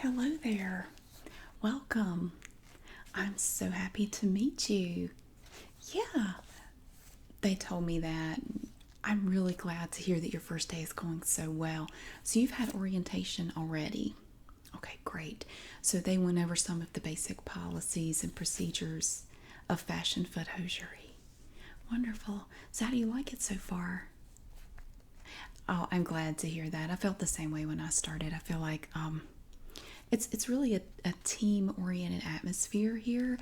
Hello there. Welcome. I'm so happy to meet you. Yeah, they told me that. I'm really glad to hear that your first day is going so well. So, you've had orientation already. Okay, great. So, they went over some of the basic policies and procedures of fashion foot hosiery. Wonderful. So, how do you like it so far? Oh, I'm glad to hear that. I felt the same way when I started. I feel like it's really a team oriented atmosphere here.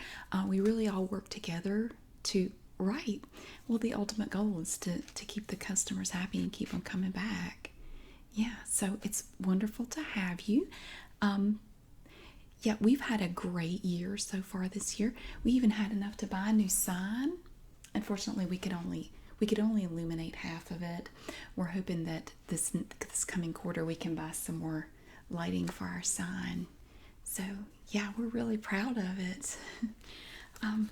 We really all work together to right. Well, the ultimate goal is to keep the customers happy and keep them coming back. Yeah, so it's wonderful to have you. Um, yeah, we've had a great year so far this year. We even had enough to buy a new sign. Unfortunately, we could only illuminate half of it. We're hoping that this coming quarter we can buy some more lighting for our sign. So yeah, we're really proud of it. um,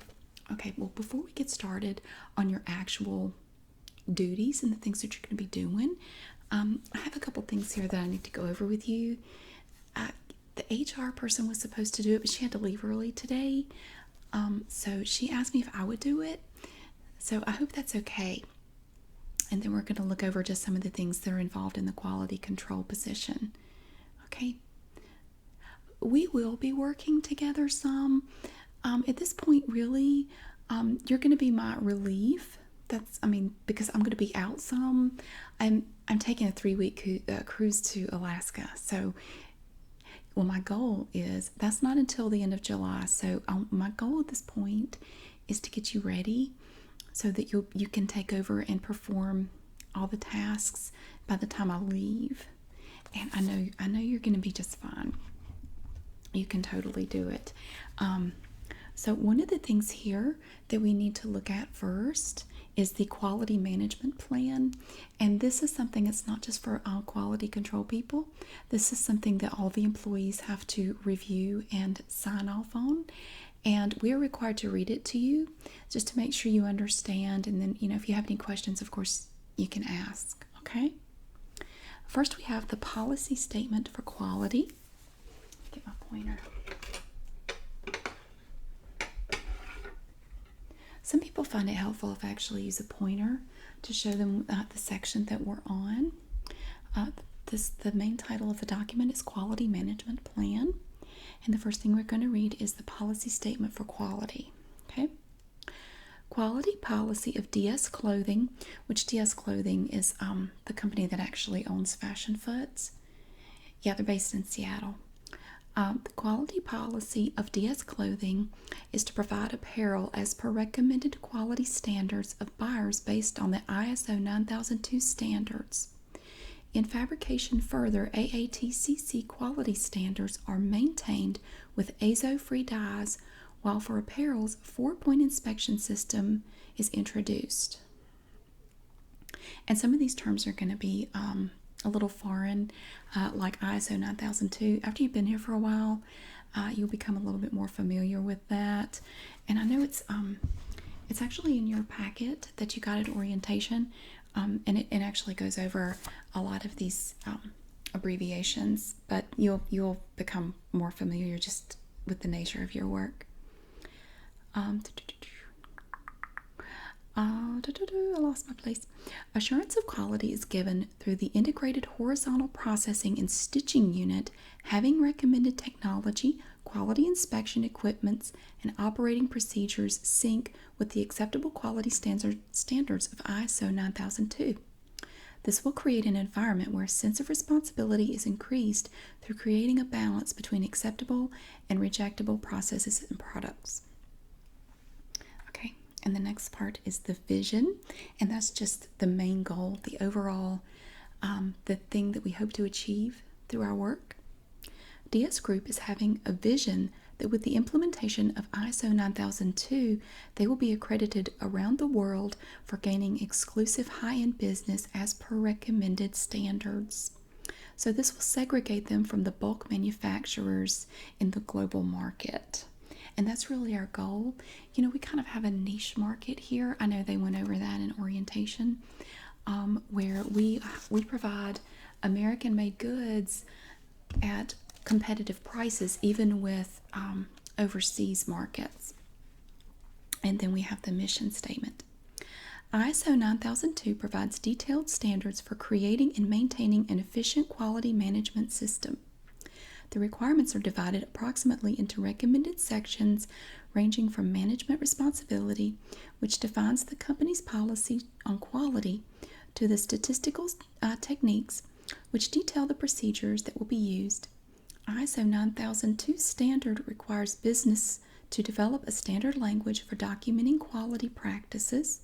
okay, well, before we get started on your actual duties and the things that you're going to be doing, I have a couple things here that I need to go over with you. Uh, the HR person was supposed to do it, but she had to leave early today. So she asked me if I would do it. So I hope that's okay. And then we're going to look over just some of the things that are involved in the quality control position. Okay. We will be working together some. At this point, really, you're going to be my relief. Because I'm going to be out some. I'm taking a 3-week cruise to Alaska. So, well, my goal is that's not until the end of July. So, my goal at this point is to get you ready so that you can take over and perform all the tasks by the time I leave. And I know you're going to be just fine. You can totally do it. So one of the things here that we need to look at first is the quality management plan. And this is something that's not just for quality control people. This is something that all the employees have to review and sign off on. And we are required to read it to you just to make sure you understand. And then, if you have any questions, of course, you can ask. Okay? First, we have the policy statement for quality. Get my pointer. Some people find it helpful if I actually use a pointer to show them the section that we're on. The main title of the document is Quality Management Plan. And the first thing we're going to read is the policy statement for quality. Okay? Quality policy of DS Clothing, which DS Clothing is the company that actually owns Fashion Foods. Yeah, they're based in Seattle. The quality policy of DS Clothing is to provide apparel as per recommended quality standards of buyers based on the ISO 9002 standards. In fabrication further, AATCC quality standards are maintained with azo-free dyes, while for apparel's 4-point inspection system is introduced. And some of these terms are going to be a little foreign, like ISO 9002. After you've been here for a while, you'll become a little bit more familiar with that. And I know it's actually in your packet that you got at orientation, and it actually goes over a lot of these abbreviations, but you'll become more familiar just with the nature of your work. I lost my place. Assurance of quality is given through the integrated horizontal processing and stitching unit having recommended technology, quality inspection equipments, and operating procedures sync with the acceptable quality standards of ISO 9002. This will create an environment where a sense of responsibility is increased through creating a balance between acceptable and rejectable processes and products. Okay, and the next part is the vision, and that's just the main goal, the overall, the thing that we hope to achieve through our work. DS Group is having a vision that with the implementation of ISO 9002, they will be accredited around the world for gaining exclusive high-end business as per recommended standards. So this will segregate them from the bulk manufacturers in the global market. And that's really our goal. We kind of have a niche market here. I know they went over that in orientation, where we provide American-made goods at competitive prices even with overseas markets. And then we have the mission statement. ISO 9002 provides detailed standards for creating and maintaining an efficient quality management system. The requirements are divided approximately into recommended sections ranging from management responsibility, which defines the company's policy on quality, to the statistical techniques, which detail the procedures that will be used. ISO 9002 standard requires business to develop a standard language for documenting quality practices,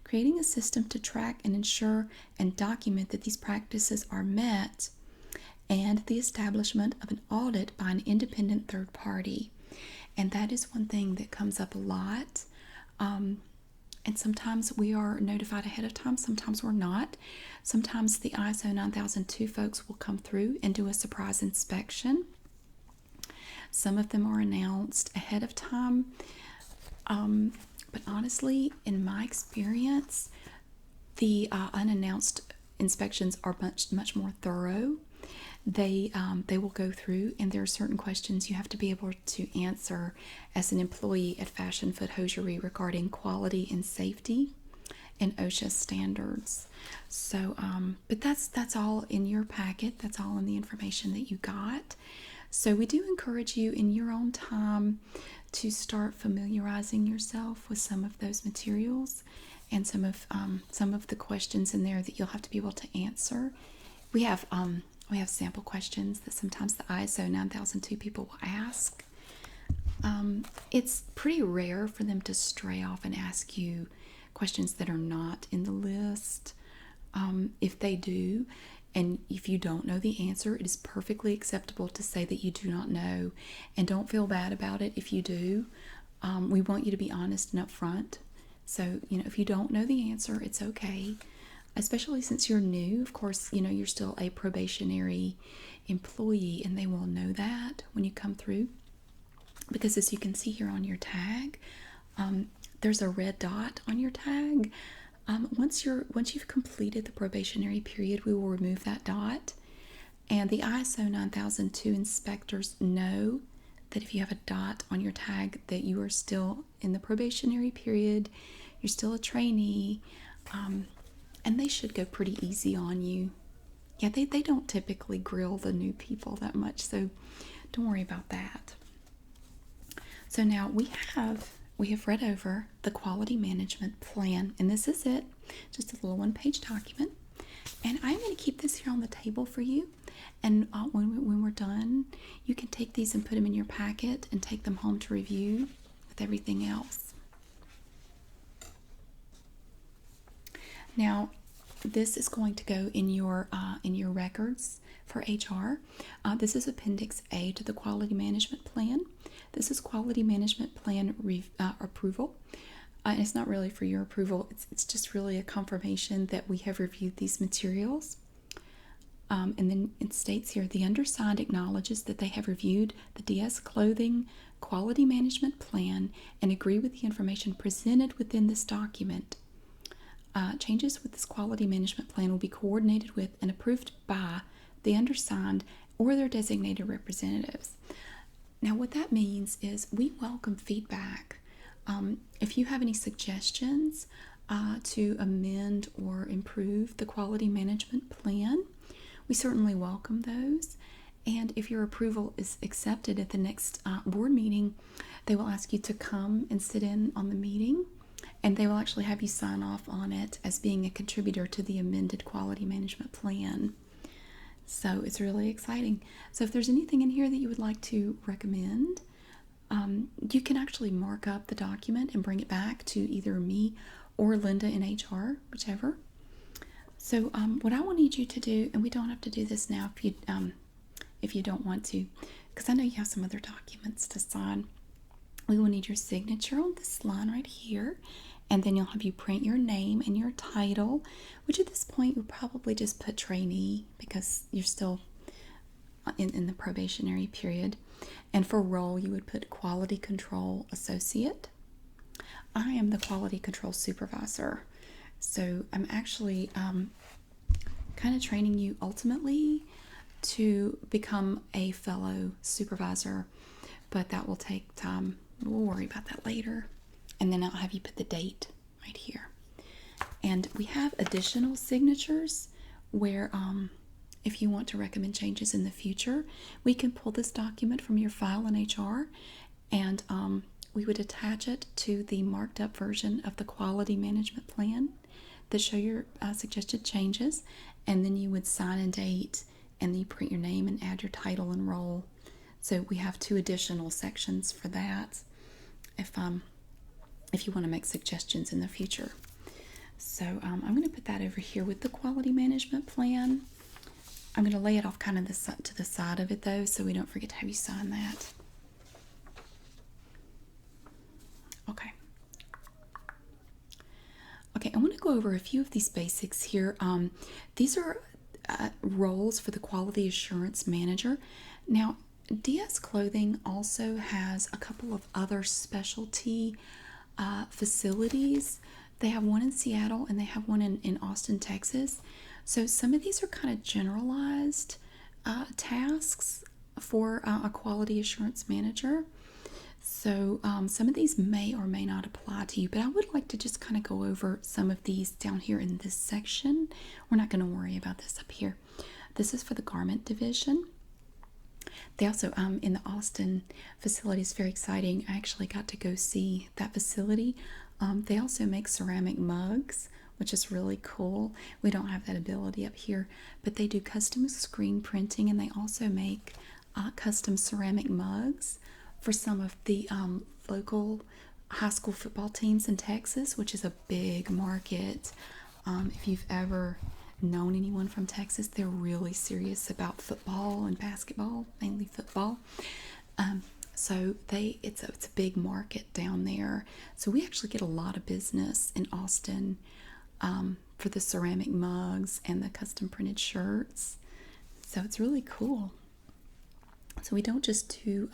creating a system to track and ensure and document that these practices are met, and the establishment of an audit by an independent third party. And that is one thing that comes up a lot. And sometimes we are notified ahead of time, sometimes we're not. Sometimes the ISO 9002 folks will come through and do a surprise inspection. Some of them are announced ahead of time. But honestly, in my experience, the unannounced inspections are much more thorough. They will go through, and there are certain questions you have to be able to answer as an employee at Fashion Foot Hosiery regarding quality and safety and OSHA standards. So, but that's all in your packet. That's all in the information that you got. So we do encourage you in your own time to start familiarizing yourself with some of those materials and some of the questions in there that you'll have to be able to answer. We have sample questions that sometimes the ISO 9002 people will ask. It's pretty rare for them to stray off and ask you questions that are not in the list. If they do, and if you don't know the answer, it is perfectly acceptable to say that you do not know, and don't feel bad about it if you do. We want you to be honest and upfront. So, if you don't know the answer, it's okay. Especially since you're new, of course, you're still a probationary employee, and they will know that when you come through. Because as you can see here on your tag, there's a red dot on your tag. Once you've completed the probationary period, we will remove that dot. And the ISO 9002 inspectors know that if you have a dot on your tag, that you are still in the probationary period, you're still a trainee, and they should go pretty easy on you. Yeah, they don't typically grill the new people that much, so don't worry about that. So now we have read over the quality management plan, and this is it, just a little one-page document. And I'm going to keep this here on the table for you, and when we're done, you can take these and put them in your packet and take them home to review with everything else. Now, this is going to go in your records for HR. This is Appendix A to the Quality Management Plan. This is Quality Management Plan approval. And it's not really for your approval. It's just really a confirmation that we have reviewed these materials. And then it states here, the undersigned acknowledges that they have reviewed the DS Clothing Quality Management Plan and agree with the information presented within this document. Changes with this quality management plan will be coordinated with and approved by the undersigned or their designated representatives. Now, what that means is we welcome feedback. If you have any suggestions to amend or improve the quality management plan, we certainly welcome those. And if your approval is accepted at the next board meeting, they will ask you to come and sit in on the meeting, and they will actually have you sign off on it as being a contributor to the amended quality management plan. So it's really exciting. So if there's anything in here that you would like to recommend, you can actually mark up the document and bring it back to either me or Linda in HR, whichever. So what I will need you to do, and we don't have to do this now if you don't want to, because I know you have some other documents to sign. We will need your signature on this line right here, and then you'll have you print your name and your title, which at this point you'll probably just put trainee because you're still in the probationary period. And for role, you would put quality control associate. I am the quality control supervisor, so I'm actually kind of training you ultimately to become a fellow supervisor, but that will take time. We'll worry about that later. And then I'll have you put the date right here. And we have additional signatures where if you want to recommend changes in the future, we can pull this document from your file in HR, and we would attach it to the marked up version of the quality management plan that show your suggested changes, and then you would sign and date, and then you print your name and add your title and role. So we have 2 additional sections for that if you want to make suggestions in the future. So I'm going to put that over here with the quality management plan. I'm going to lay it off kind of to the side of it though, so we don't forget to have you sign that. Okay. Okay, I want to go over a few of these basics here. These are roles for the quality assurance manager. Now, DS Clothing also has a couple of other specialty facilities. They have one in Seattle and they have one in Austin, Texas. So some of these are kind of generalized tasks for a quality assurance manager. So some of these may or may not apply to you, but I would like to just kind of go over some of these down here in this section. We're not going to worry about this up here. This is for the garment division. They also, in the Austin facility, is very exciting. I actually got to go see that facility. They also make ceramic mugs, which is really cool. We don't have that ability up here, but they do custom screen printing, and they also make custom ceramic mugs for some of the local high school football teams in Texas, which is a big market. If you've ever known anyone from Texas, they're really serious about football and basketball, mainly football. So it's a big market down there. So we actually get a lot of business in Austin for the ceramic mugs and the custom printed shirts. So it's really cool. So we don't just do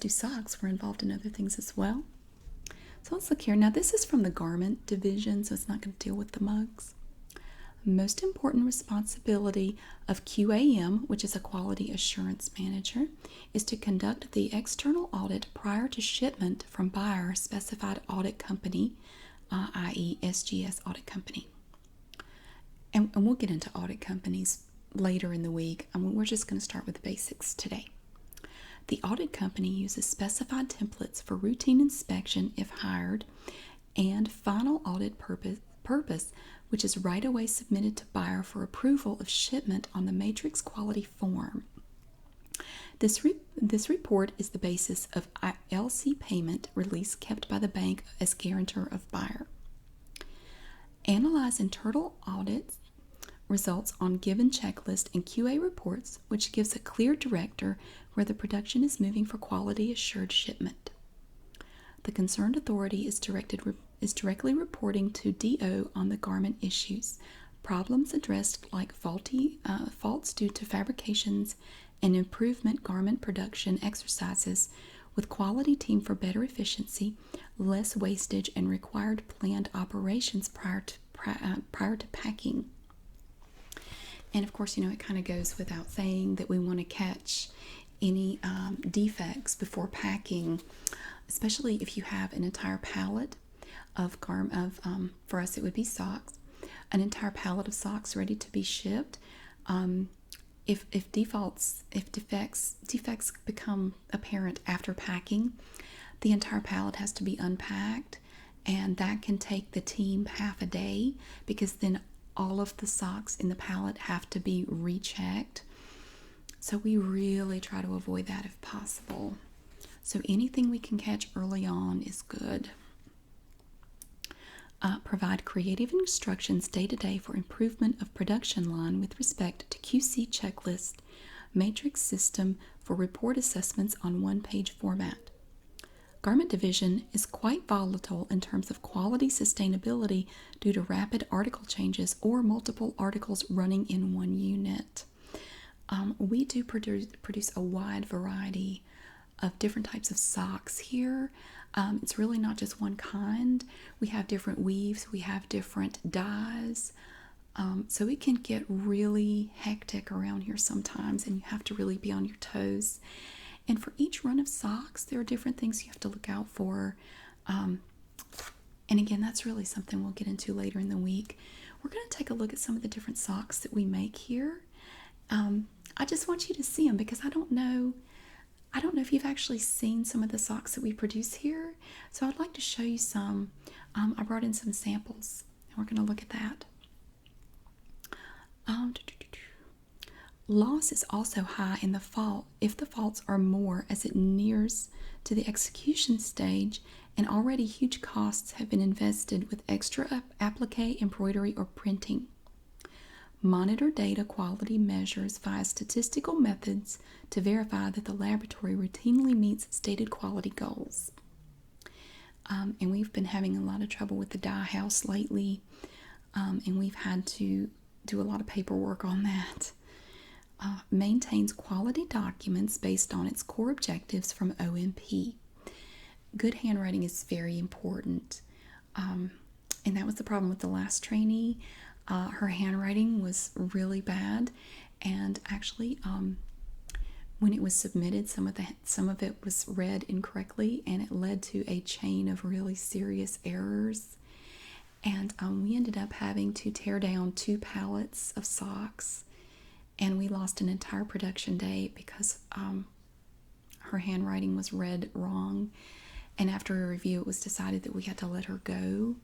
socks. We're involved in other things as well. So let's look here. Now this is from the garment division, so it's not going to deal with the mugs. Most important responsibility of QAM, which is a quality assurance manager, is to conduct the external audit prior to shipment from buyer specified audit company, i.e. SGS audit company. And we'll get into audit companies later in the week. We're just going to start with the basics today. The audit company uses specified templates for routine inspection if hired, and final audit purpose, which is right away submitted to buyer for approval of shipment on the matrix quality form. This report is the basis of LC payment release kept by the bank as guarantor of buyer. Analyze internal audits results on given checklist and QA reports, which gives a clear director where the production is moving for quality assured shipment. The concerned authority is directly reporting to DO on the garment issues, problems addressed like faults due to fabrications, and improvement garment production exercises with quality team for better efficiency, less wastage, and required planned operations prior to packing. And of course, it kind of goes without saying that we want to catch any defects before packing, especially if you have an entire pallet of for us it would be socks, an entire pallet of socks ready to be shipped. If defects become apparent after packing, the entire pallet has to be unpacked, and that can take the team half a day because then all of the socks in the pallet have to be rechecked. So we really try to avoid that if possible. So anything we can catch early on is good. Provide creative instructions day to day for improvement of production line with respect to QC checklist, matrix system for report assessments on one-page format. Garment division is quite volatile in terms of quality sustainability due to rapid article changes or multiple articles running in one unit. We do produce a wide variety of different types of socks here. It's really not just one kind. We have different weaves, we have different dyes, So it can get really hectic around here sometimes, and you have to really be on your toes. And for each run of socks, there are different things you have to look out for. Um, and again, that's really something we'll get into later in the week. We're going to take a look at some of the different socks that we make here. I just want you to see them because I don't know if you've actually seen some of the socks that we produce here. So I'd like to show you some. I brought in some samples, and we're going to look at that. Loss is also high in the fault if the faults are more as it nears to the execution stage and already huge costs have been invested with extra applique, embroidery, or printing. Monitor data quality measures via statistical methods to verify that the laboratory routinely meets stated quality goals. And we've been having a lot of trouble with the dye house lately, and we've had to do a lot of paperwork on that. Maintains quality documents based on its core objectives from OMP. Good handwriting is very important, and that was the problem with the last trainee. Her handwriting was really bad, and actually, when it was submitted, some of it was read incorrectly, and it led to a chain of really serious errors. And we ended up having to tear down 2 pallets of socks, and we lost an entire production day because her handwriting was read wrong. And after a review, it was decided that we had to let her go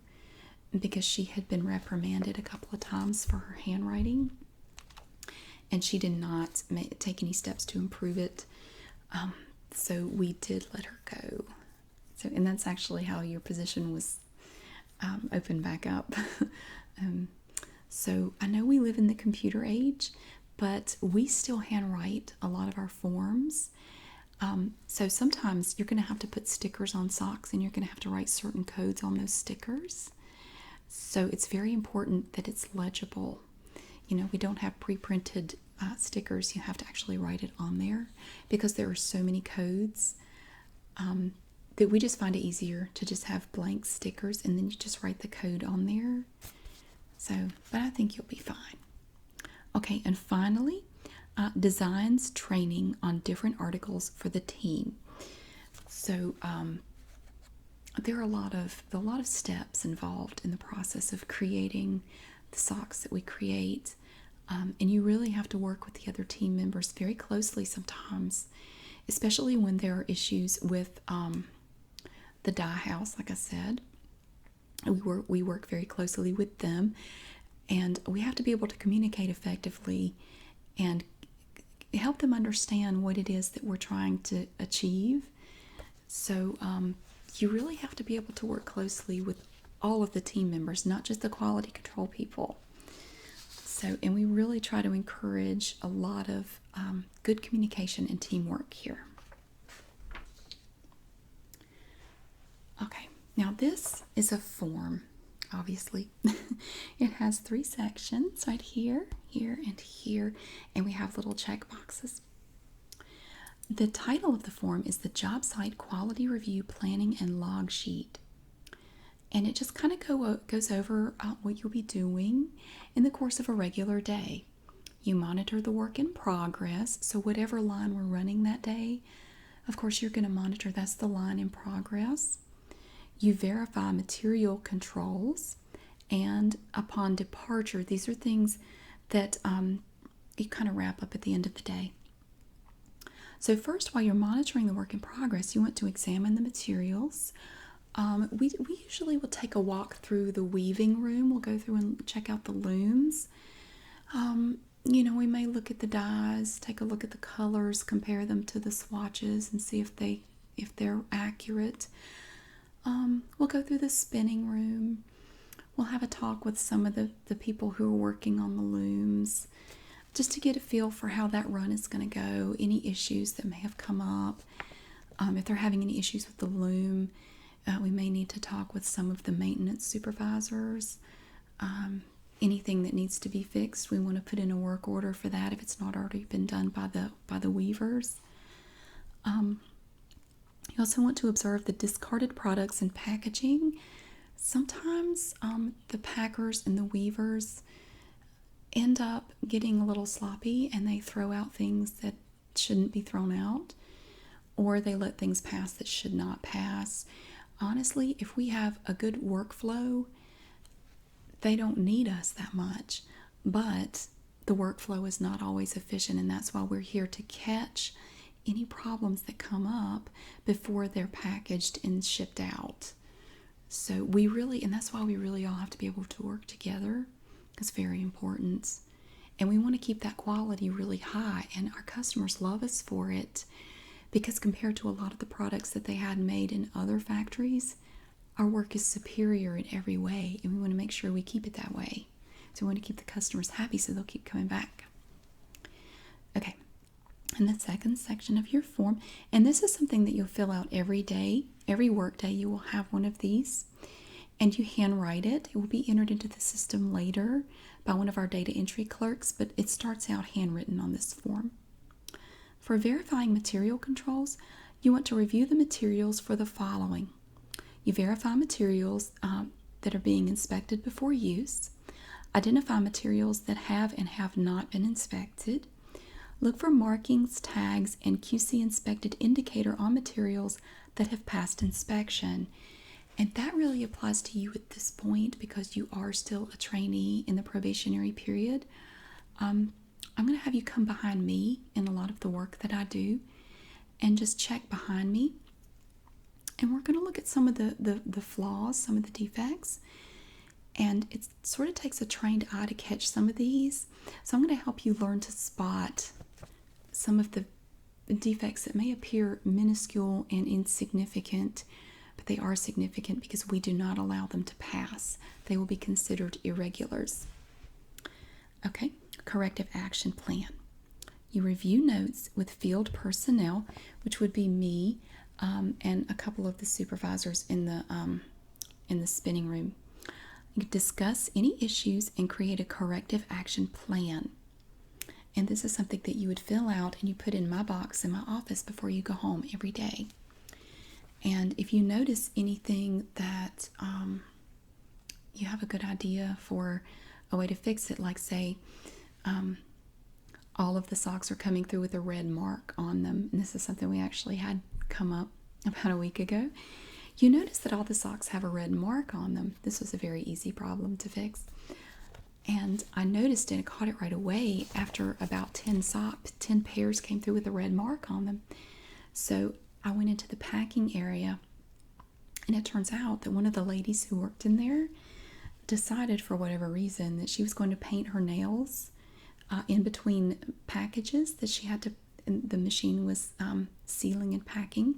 because she had been reprimanded a couple of times for her handwriting, and she did not take any steps to improve it. So we did let her go. So, and that's actually how your position was opened back up. So I know we live in the computer age, but we still handwrite a lot of our forms. So sometimes you're going to have to put stickers on socks, and you're going to have to write certain codes on those stickers. So it's very important that it's legible. You know, we don't have pre-printed stickers. You have to actually write it on there because there are so many codes that we just find it easier to just have blank stickers, and then you just write the code on there. So, but I think you'll be fine. Okay, and finally, designs training on different articles for the team. So there are a lot of steps involved in the process of creating the socks that we create, and you really have to work with the other team members very closely sometimes, especially when there are issues with the dye house. Like I said, we work very closely with them, and we have to be able to communicate effectively and help them understand what it is that we're trying to achieve. So you really have to be able to work closely with all of the team members, not just the quality control people. So, and we really try to encourage a lot of good communication and teamwork here. Okay, now this is a form, obviously. It has 3 sections right here, here, and here, and we have little check boxes. The title of the form is the Job Site Quality Review Planning and Log Sheet. And it just kind of goes over what you'll be doing in the course of a regular day. You monitor the work in progress, so whatever line we're running that day, of course you're going to monitor that's the line in progress. You verify material controls, and upon departure, these are things that you kind of wrap up at the end of the day. So first, while you're monitoring the work in progress, you want to examine the materials. We usually will take a walk through the weaving room. We'll go through and check out the looms. You know, we may look at the dyes, take a look at the colors, compare them to the swatches, and see if they're accurate. We'll go through the spinning room. We'll have a talk with some of the people who are working on the looms, just to get a feel for how that run is going to go, any issues that may have come up. If they're having any issues with the loom, we may need to talk with some of the maintenance supervisors. Anything that needs to be fixed, we want to put in a work order for that if it's not already been done by the weavers. You also want to observe the discarded products and packaging. Sometimes the packers and the weavers end up getting a little sloppy and they throw out things that shouldn't be thrown out, or they let things pass that should not pass. Honestly, if we have a good workflow, they don't need us that much. But the workflow is not always efficient, and that's why we're here to catch any problems that come up before they're packaged and shipped out. So and that's why we really all have to be able to work together. It's very important. And we want to keep that quality really high, and our customers love us for it, because compared to a lot of the products that they had made in other factories, our work is superior in every way, and we want to make sure we keep it that way. So we want to keep the customers happy so they'll keep coming back. Okay, and the second section of your form, and this is something that you'll fill out every day. Every work day you will have one of these, and you handwrite it. It will be entered into the system later by one of our data entry clerks, but it starts out handwritten on this form. For verifying material controls, you want to review the materials for the following. You verify materials that are being inspected before use. Identify materials that have and have not been inspected. Look for markings, tags, and QC inspected indicator on materials that have passed inspection. And that really applies to you at this point because you are still a trainee in the probationary period. I'm going to have you come behind me in a lot of the work that I do and just check behind me. And we're going to look at some of the flaws, some of the defects. And it sort of takes a trained eye to catch some of these. So I'm going to help you learn to spot some of the defects that may appear minuscule and insignificant, but they are significant because we do not allow them to pass. They will be considered irregulars. Okay, corrective action plan. You review notes with field personnel, which would be me and a couple of the supervisors in the spinning room. You discuss any issues and create a corrective action plan. And this is something that you would fill out and you put in my box in my office before you go home every day. And if you notice anything that you have a good idea for a way to fix it, like say all of the socks are coming through with a red mark on them, and this is something we actually had come up about a week ago. You notice that all the socks have a red mark on them. This was a very easy problem to fix. And I noticed it and caught it right away after about 10 pairs came through with a red mark on them. So I went into the packing area, and it turns out that one of the ladies who worked in there decided for whatever reason that she was going to paint her nails in between packages that she had to, the machine was sealing and packing.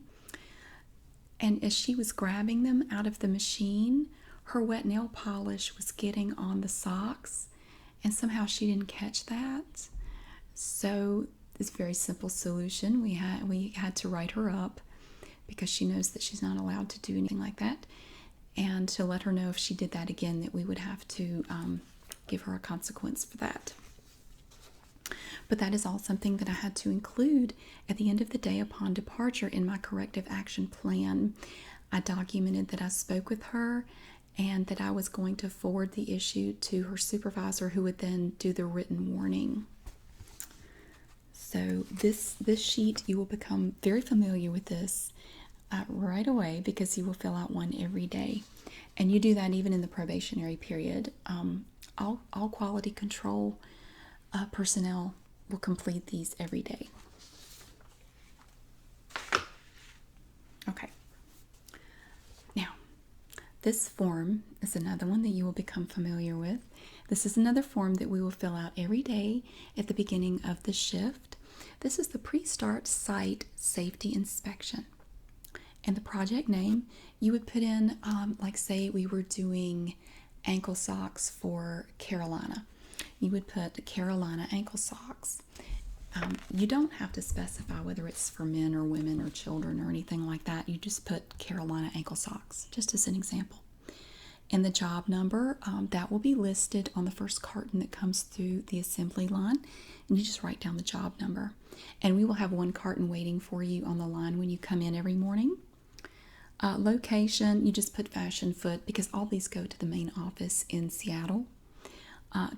And as she was grabbing them out of the machine, her wet nail polish was getting on the socks, and somehow she didn't catch that. So this very simple solution, we had to write her up because she knows that she's not allowed to do anything like that, and to let her know if she did that again that we would have to give her a consequence for that. But that is all something that I had to include at the end of the day upon departure in my corrective action plan. I documented that I spoke with her and that I was going to forward the issue to her supervisor, who would then do the written warning. So this sheet, you will become very familiar with this right away because you will fill out one every day. And you do that even in the probationary period. All quality control personnel will complete these every day. Okay. Now, this form is another one that you will become familiar with. This is another form that we will fill out every day at the beginning of the shift. This is the pre-start site safety inspection. And the project name, you would put in, like say we were doing ankle socks for Carolina. You would put Carolina ankle socks. You don't have to specify whether it's for men or women or children or anything like that. You just put Carolina ankle socks, just as an example. And the job number, that will be listed on the first carton that comes through the assembly line. And you just write down the job number. And we will have one carton waiting for you on the line when you come in every morning. Location, you just put Fashion Foot because all these go to the main office in Seattle.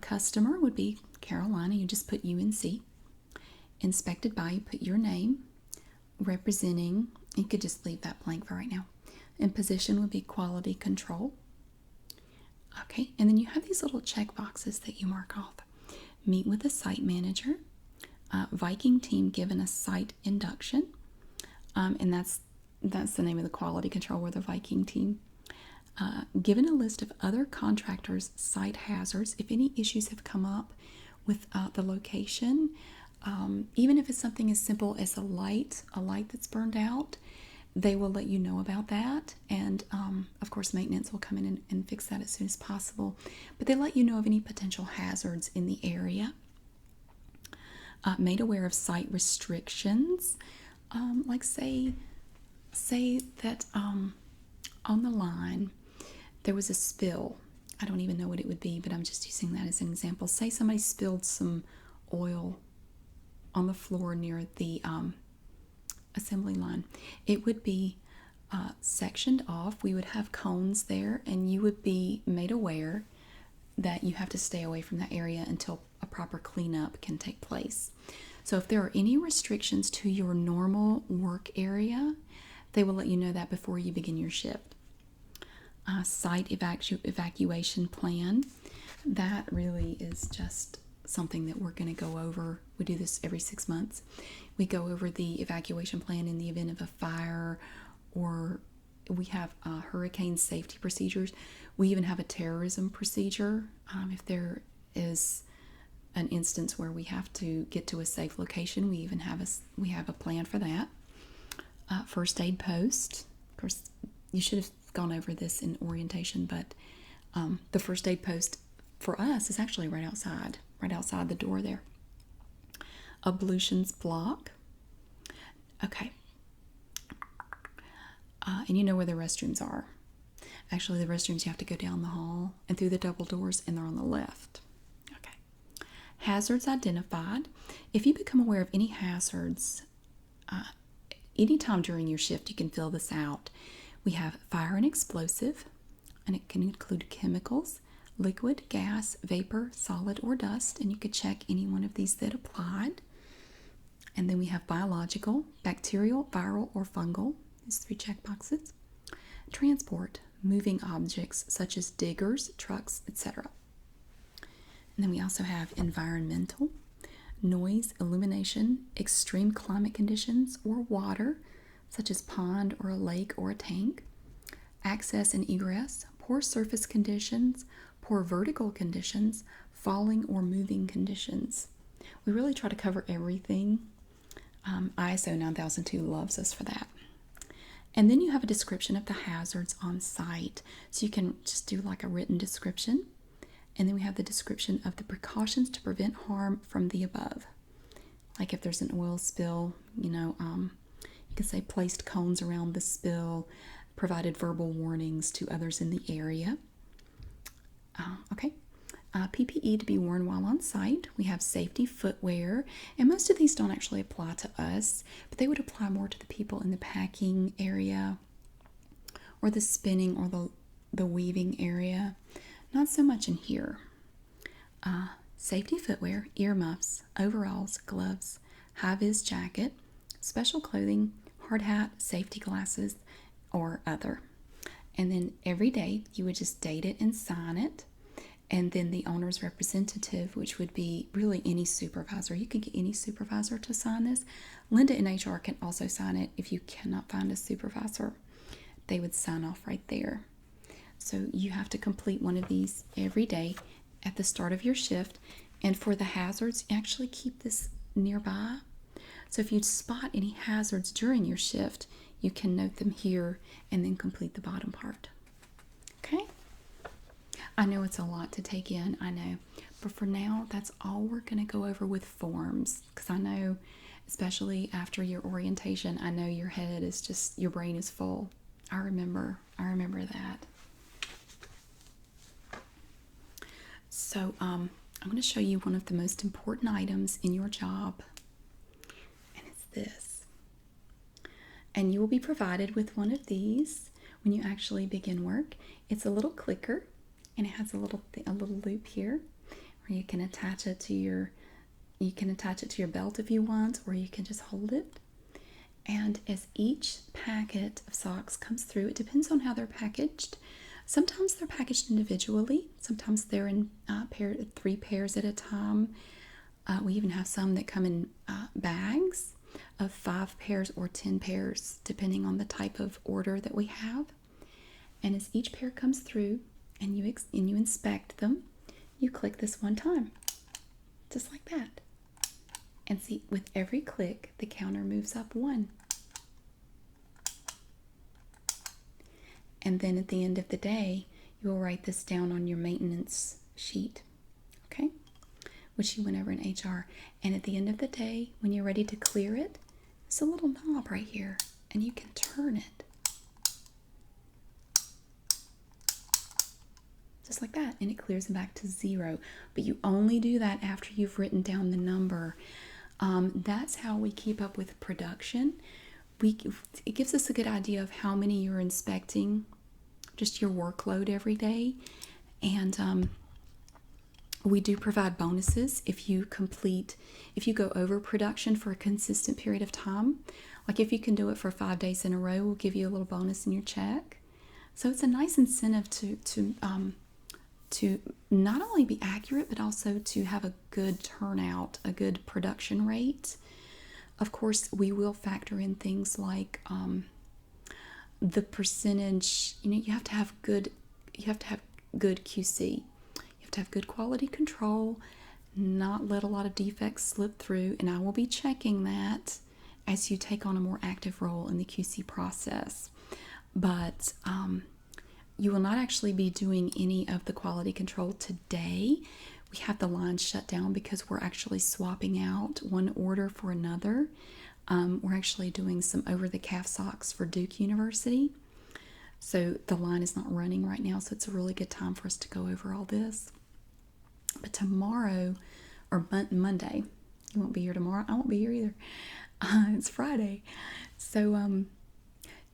Customer would be Carolina. You just put UNC. Inspected by, you put your name. Representing, you could just leave that blank for right now. And position would be quality control. Okay, and then you have these little check boxes that you mark off. Meet with the site manager. Viking team given a site induction. And that's the name of the quality control, or the Viking team. Given a list of other contractors' site hazards, if any issues have come up with the location, even if it's something as simple as a light that's burned out, they will let you know about that. And of course, maintenance will come in and fix that as soon as possible. But they let you know of any potential hazards in the area. Made aware of site restrictions, like say that on the line there was a spill. I don't even know what it would be, but I'm just using that as an example. Say somebody spilled some oil on the floor near the assembly line. It would be sectioned off. We would have cones there, and you would be made aware that you have to stay away from that area until a proper cleanup can take place. So if there are any restrictions to your normal work area, they will let you know that before you begin your shift. Site evacuation plan. That really is just something that we're going to go over. We do this every 6 months. We go over the evacuation plan in the event of a fire, or we have hurricane safety procedures. We even have a terrorism procedure. If there is an instance where we have to get to a safe location, we even have a plan for that. First aid post. Of course, you should have gone over this in orientation, but the first aid post for us is actually right outside the door there. Ablutions block. Okay. And you know where the restrooms are. Actually, the restrooms, you have to go down the hall and through the double doors, and they're on the left. Okay. Hazards identified. If you become aware of any hazards, anytime during your shift, you can fill this out. We have fire and explosive, and it can include chemicals, liquid, gas, vapor, solid, or dust, and you could check any one of these that applied. And then we have biological, bacterial, viral, or fungal. These 3 check boxes. Transport, moving objects such as diggers, trucks, etc. And then we also have environmental, noise, illumination, extreme climate conditions, or water, such as pond or a lake or a tank. Access and egress, poor surface conditions, poor vertical conditions, falling or moving conditions. We really try to cover everything. ISO 9002 loves us for that. And then you have a description of the hazards on site. So you can just do like a written description. And then we have the description of the precautions to prevent harm from the above. Like if there's an oil spill, you can say placed cones around the spill, provided verbal warnings to others in the area. Okay. PPE to be worn while on site. We have safety footwear, and most of these don't actually apply to us, but they would apply more to the people in the packing area or the spinning or the weaving area. Not so much in here. Safety footwear, earmuffs, overalls, gloves, high-vis jacket, special clothing, hard hat, safety glasses, or other. And then every day you would just date it and sign it. And then the owner's representative, which would be really any supervisor. You could get any supervisor to sign this. Linda in HR can also sign it if you cannot find a supervisor. They would sign off right there. So you have to complete one of these every day at the start of your shift. And for the hazards, actually keep this nearby. So if you spot any hazards during your shift, you can note them here and then complete the bottom part. Okay? I know it's a lot to take in, I know. But for now, that's all we're going to go over with forms. Because I know, especially after your orientation, I know your head is just, your brain is full. I remember that. So, I'm going to show you one of the most important items in your job. And it's this. And you will be provided with one of these when you actually begin work. It's a little clicker. And it has a little loop here, or you can attach it to your belt if you want, or you can just hold it. And as each packet of socks comes through, it depends on how they're packaged. Sometimes they're packaged individually. Sometimes they're in 3 pairs at a time. We even have some that come in bags of 5 pairs or 10 pairs, depending on the type of order that we have. And as each pair comes through and you inspect them, you click this one time, just like that. And see, with every click, the counter moves up 1. And then at the end of the day, you will write this down on your maintenance sheet, okay? Which you went over in HR. And at the end of the day, when you're ready to clear it, there's a little knob right here, and you can turn it. Just like that, and it clears them back to 0. But you only do that after you've written down the number. That's how we keep up with production. It gives us a good idea of how many you're inspecting, just your workload every day. And we do provide bonuses if you go over production for a consistent period of time. Like if you can do it for 5 days in a row, we'll give you a little bonus in your check. So it's a nice incentive to not only be accurate, but also to have a good turnout, a good production rate. Of course, we will factor in things like the percentage. You have to have good QC. You have to have good quality control, not let a lot of defects slip through, and I will be checking that as you take on a more active role in the QC process. But you will not actually be doing any of the quality control today. We have the line shut down because we're actually swapping out one order for another. We're actually doing some over-the-calf socks for Duke University. So the line is not running right now, so it's a really good time for us to go over all this. But tomorrow, or Monday, you won't be here tomorrow. I won't be here either. It's Friday. So,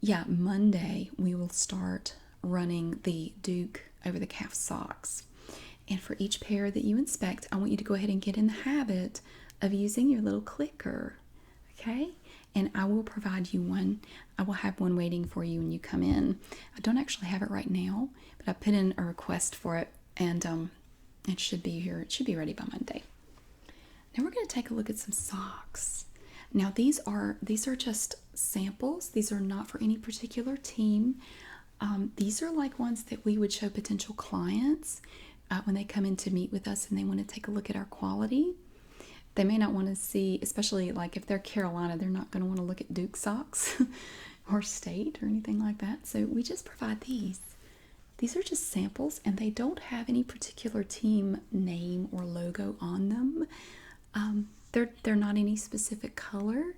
yeah, Monday we will start running the Duke over-the-calf socks. And for each pair that you inspect, I want you to go ahead and get in the habit of using your little clicker, okay? And I will provide you one. I will have one waiting for you when you come in. I don't actually have it right now, but I put in a request for it, and it should be here. It should be ready by Monday. Now we're going to take a look at some socks. Now these are just samples. These are not for any particular team. These are like ones that we would show potential clients when they come in to meet with us and they want to take a look at our quality. They may not want to see, especially like if they're Carolina, they're not going to want to look at Duke socks or State or anything like that. So we just provide these. These are just samples, and they don't have any particular team name or logo on them. They're not any specific color,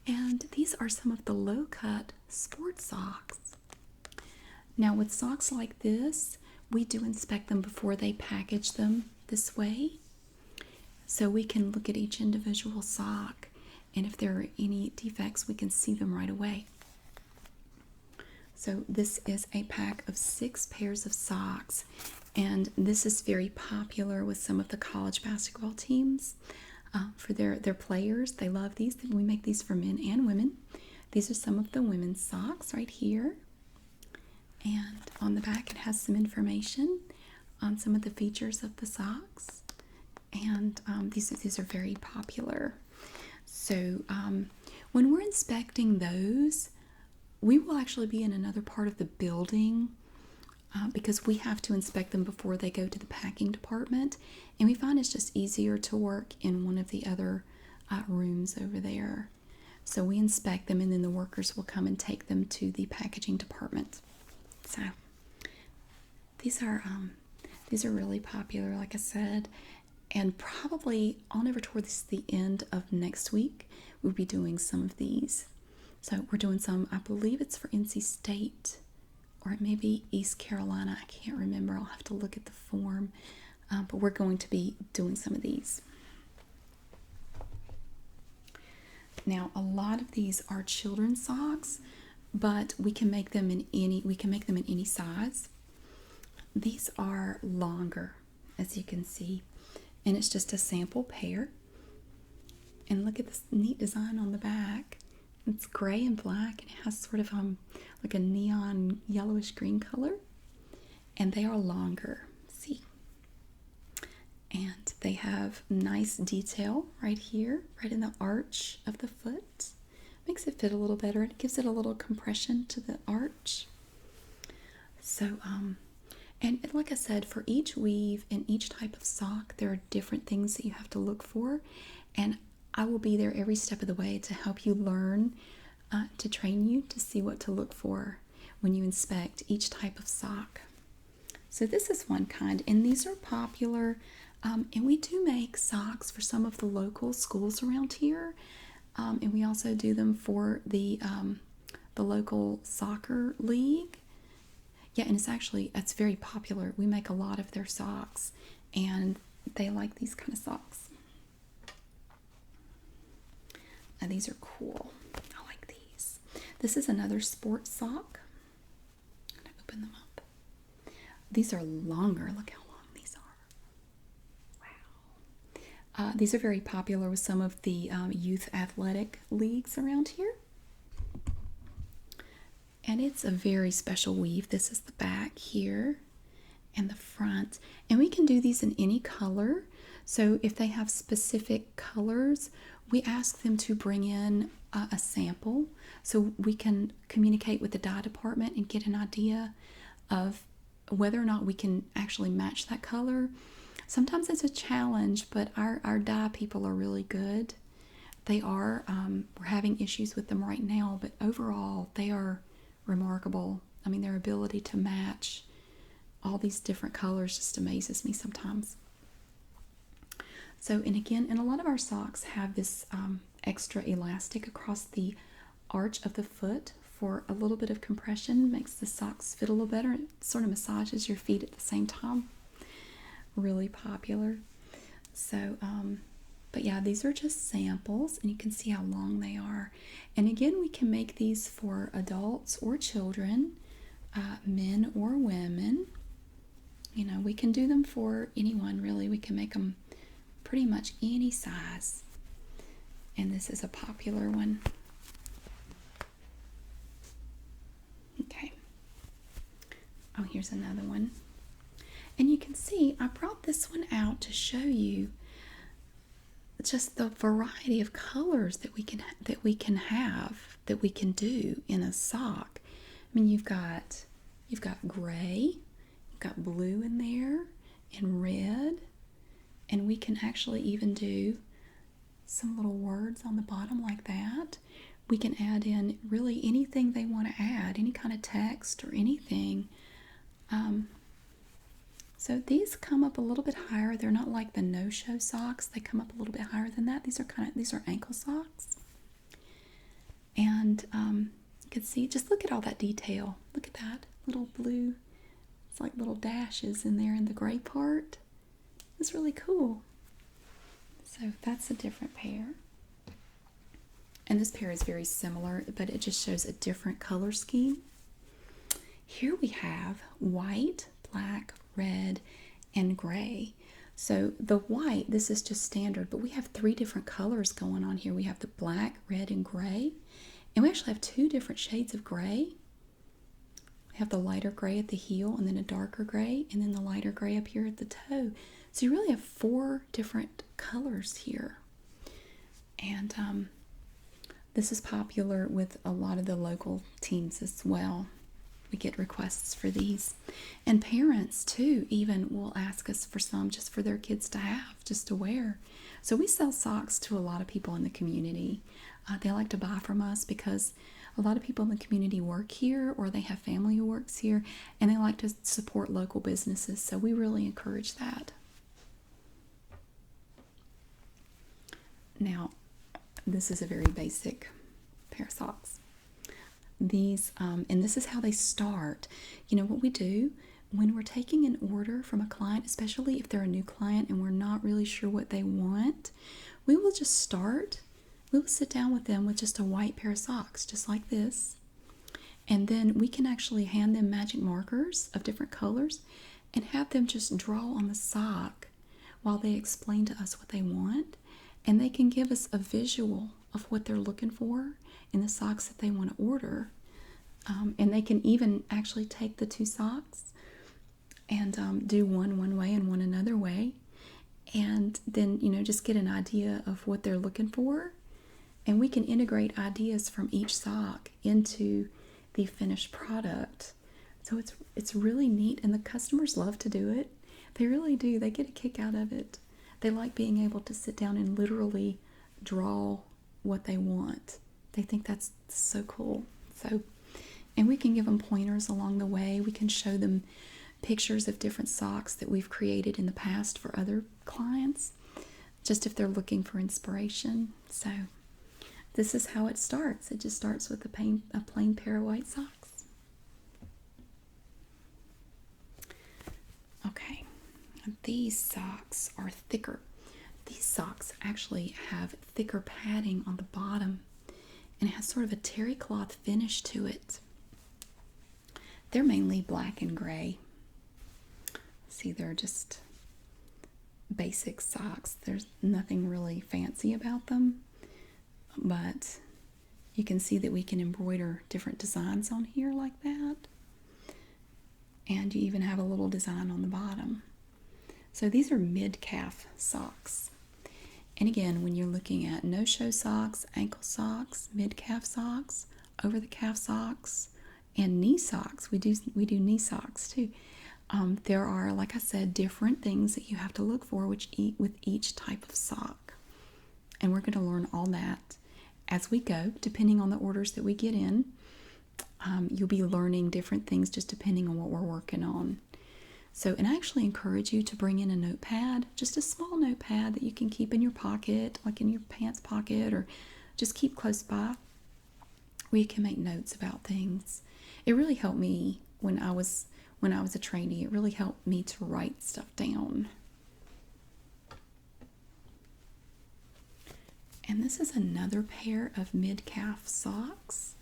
and these are some of the low-cut sports socks. Now with socks like this, we do inspect them before they package them this way. So we can look at each individual sock, and if there are any defects, we can see them right away. So this is a pack of 6 pairs of socks, and this is very popular with some of the college basketball teams. For their players, they love these. We make these for men and women. These are some of the women's socks right here. And on the back, it has some information on some of the features of the socks. And these are very popular. So when we're inspecting those, we will actually be in another part of the building because we have to inspect them before they go to the packing department. And we find it's just easier to work in one of the other rooms over there. So we inspect them, and then the workers will come and take them to the packaging department. So these are really popular, like I said, and probably on over towards the end of next week, we'll be doing some of these. So we're doing some, I believe it's for NC State, or it may be East Carolina. I can't remember. I'll have to look at the form, but we're going to be doing some of these. Now, a lot of these are children's socks, but we can make them in any size. These are longer, as you can see, And it's just a sample pair. And look at this neat design on the back. It's gray and black, and it has sort of like a neon yellowish green color. And they are longer. See? And they have nice detail right here, right in the arch of the foot. Makes it fit a little better. It gives it a little compression to the arch. So, and like I said, for each weave and each type of sock, there are different things that you have to look for. And I will be there every step of the way to help you learn, to train you to see what to look for when you inspect each type of sock. So this is one kind, and these are popular. And we do make socks for some of the local schools around here. And we also do them for the local soccer league. Yeah, and it's very popular. We make a lot of their socks, and they like these kind of socks. Now, these are cool. I like these. This is another sports sock. I'm going to open them up. These are longer. Look how long these are. Wow. These are very popular with some of the youth athletic leagues around here. And it's a very special weave. This is the back here and the front. And we can do these in any color. So if they have specific colors, we ask them to bring in a sample so we can communicate with the dye department and get an idea of whether or not we can actually match that color. Sometimes it's a challenge, but our dye people are really good. They are, we're having issues with them right now, but overall they are remarkable. I mean, their ability to match all these different colors just amazes me sometimes. So, and again, and a lot of our socks have this extra elastic across the arch of the foot for a little bit of compression, makes the socks fit a little better. It sort of massages your feet at the same time. Really popular. So, but yeah, these are just samples, and you can see how long they are. And again, we can make these for adults or children, men or women. You know, we can do them for anyone, really. We can make them pretty much any size. And this is a popular one. Okay. Oh, here's another one. And you can see I brought this one out to show you just the variety of colors that we can do in a sock. I mean, you've got gray, you've got blue in there, and red, and we can actually even do some little words on the bottom like that. We can add in really anything they want to add, any kind of text or anything. So these come up a little bit higher. They're not like the no-show socks. They come up a little bit higher than that. These are ankle socks. And you can see, just look at all that detail. Look at that little blue. It's like little dashes in there in the gray part. It's really cool. So that's a different pair. And this pair is very similar, but it just shows a different color scheme. Here we have white, black, red, and gray. So the white, this is just standard, but we have 3 different colors going on here. We have the black, red, and gray. And we actually have 2 different shades of gray. We have the lighter gray at the heel, and then a darker gray, and then the lighter gray up here at the toe. So you really have 4 different colors here. And this is popular with a lot of the local teams as well. We get requests for these. And parents, too, even will ask us for some just for their kids to have, just to wear. So we sell socks to a lot of people in the community. They like to buy from us because a lot of people in the community work here, or they have family who works here, and they like to support local businesses. So we really encourage that. Now, this is a very basic pair of socks. These, and this is how they start. You know what we do when we're taking an order from a client, especially if they're a new client and we're not really sure what they want, we will just start. We will sit down with them with just a white pair of socks, just like this. And then we can actually hand them magic markers of different colors and have them just draw on the sock while they explain to us what they want, and they can give us a visual of what they're looking for in the socks that they want to order. And they can even actually take the two socks and do one way and one another way, and then just get an idea of what they're looking for, and we can integrate ideas from each sock into the finished product. So it's really neat, and the customers love to do it. They really do. They get a kick out of it. They like being able to sit down and literally draw what they want. They think that's so cool. And we can give them pointers along the way. We can show them pictures of different socks that we've created in the past for other clients, just if they're looking for inspiration. So this is how it starts. It just starts with a plain pair of white socks. Okay, these socks are thicker. These socks actually have thicker padding on the bottom, and it has sort of a terry cloth finish to it. They're mainly black and gray. See, they're just basic socks. There's nothing really fancy about them, but you can see that we can embroider different designs on here like that. And you even have a little design on the bottom. So these are mid-calf socks. And again, when you're looking at no-show socks, ankle socks, mid-calf socks, over-the-calf socks, and knee socks, we do knee socks too. There are, like I said, different things that you have to look for with each type of sock. And we're going to learn all that as we go, depending on the orders that we get in. You'll be learning different things just depending on what we're working on. So, and I actually encourage you to bring in a notepad, just a small notepad that you can keep in your pocket, like in your pants pocket, or just keep close by, where you can make notes about things. It really helped me when I was a trainee. It really helped me to write stuff down. And this is another pair of mid-calf socks.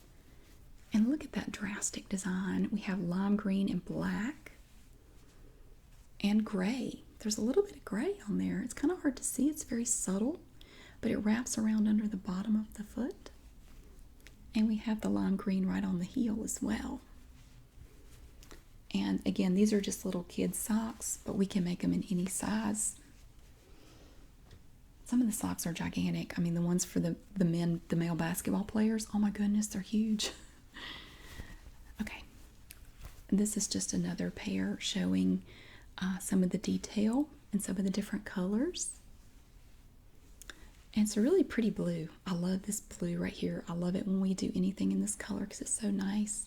And look at that drastic design. We have lime green and black and gray. There's a little bit of gray on there. It's kind of hard to see. It's very subtle, but it wraps around under the bottom of the foot. And we have the lime green right on the heel as well. And again, these are just little kids socks, but we can make them in any size. Some of the socks are gigantic. I mean, the ones for the male basketball players, oh my goodness, they're huge. Okay, this is just another pair showing some of the detail and some of the different colors. And it's a really pretty blue. I love this blue right here. I love it when we do anything in this color because it's so nice.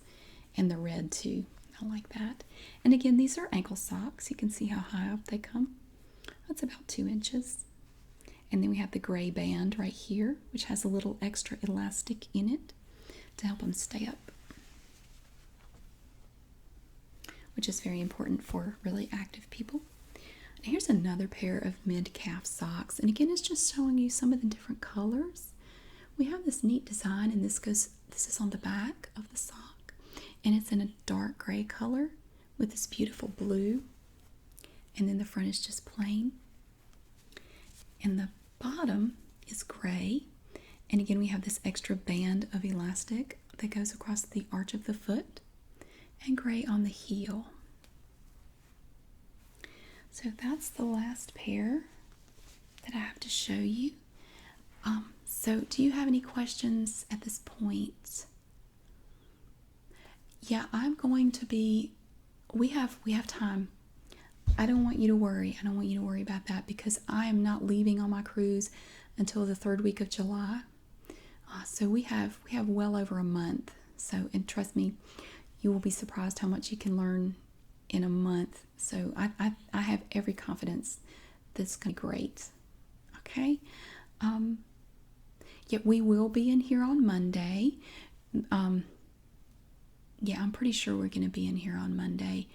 And the red too. I like that. And again, these are ankle socks. You can see how high up they come. That's about 2 inches. And then we have the gray band right here, which has a little extra elastic in it to help them stay up, which is very important for really active people. And here's another pair of mid-calf socks. And again, it's just showing you some of the different colors. We have this neat design, and this is on the back of the sock. And it's in a dark gray color with this beautiful blue. And then the front is just plain. And the bottom is gray. And again, we have this extra band of elastic that goes across the arch of the foot. And gray on the heel. So that's the last pair that I have to show you. So do you have any questions at this point? Yeah, I'm going to be, we have time. I don't want you to worry. I don't want you to worry about that because I am not leaving on my cruise until the 3rd week of July. So we have well over a month. So, and trust me, you will be surprised how much you can learn in a month. So I have every confidence that's going to be great. Okay. Yeah, we will be in here on Monday. Yeah, I'm pretty sure we're going to be in here on Monday.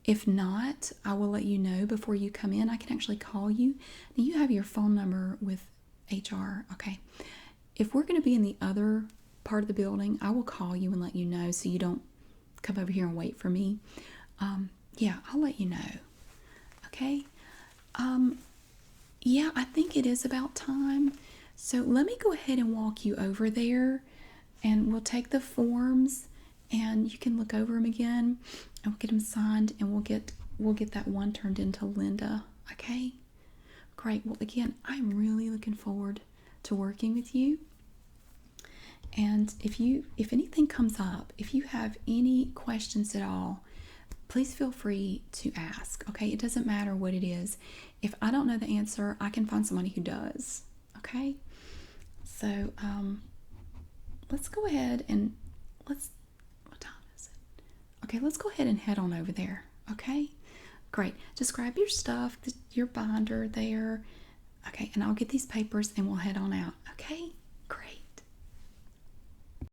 If not, I will let you know before you come in. I can actually call you. Now, you have your phone number with HR. Okay. If we're going to be in the other part of the building, I will call you and let you know so you don't come over here and wait for me. Yeah, I'll let you know. Okay. Yeah, I think it is about time. So let me go ahead and walk you over there, and we'll take the forms and you can look over them again and we'll get them signed, and we'll get that one turned into Linda. Okay? Great. Well, again, I'm really looking forward to working with you. And if anything comes up, if you have any questions at all, please feel free to ask. Okay? It doesn't matter what it is. If I don't know the answer, I can find somebody who does. Okay? So, let's go ahead and let's what time is it? Okay, let's go ahead and head on over there. Okay? Great. Just grab your stuff, your binder there. Okay, and I'll get these papers and we'll head on out. Okay?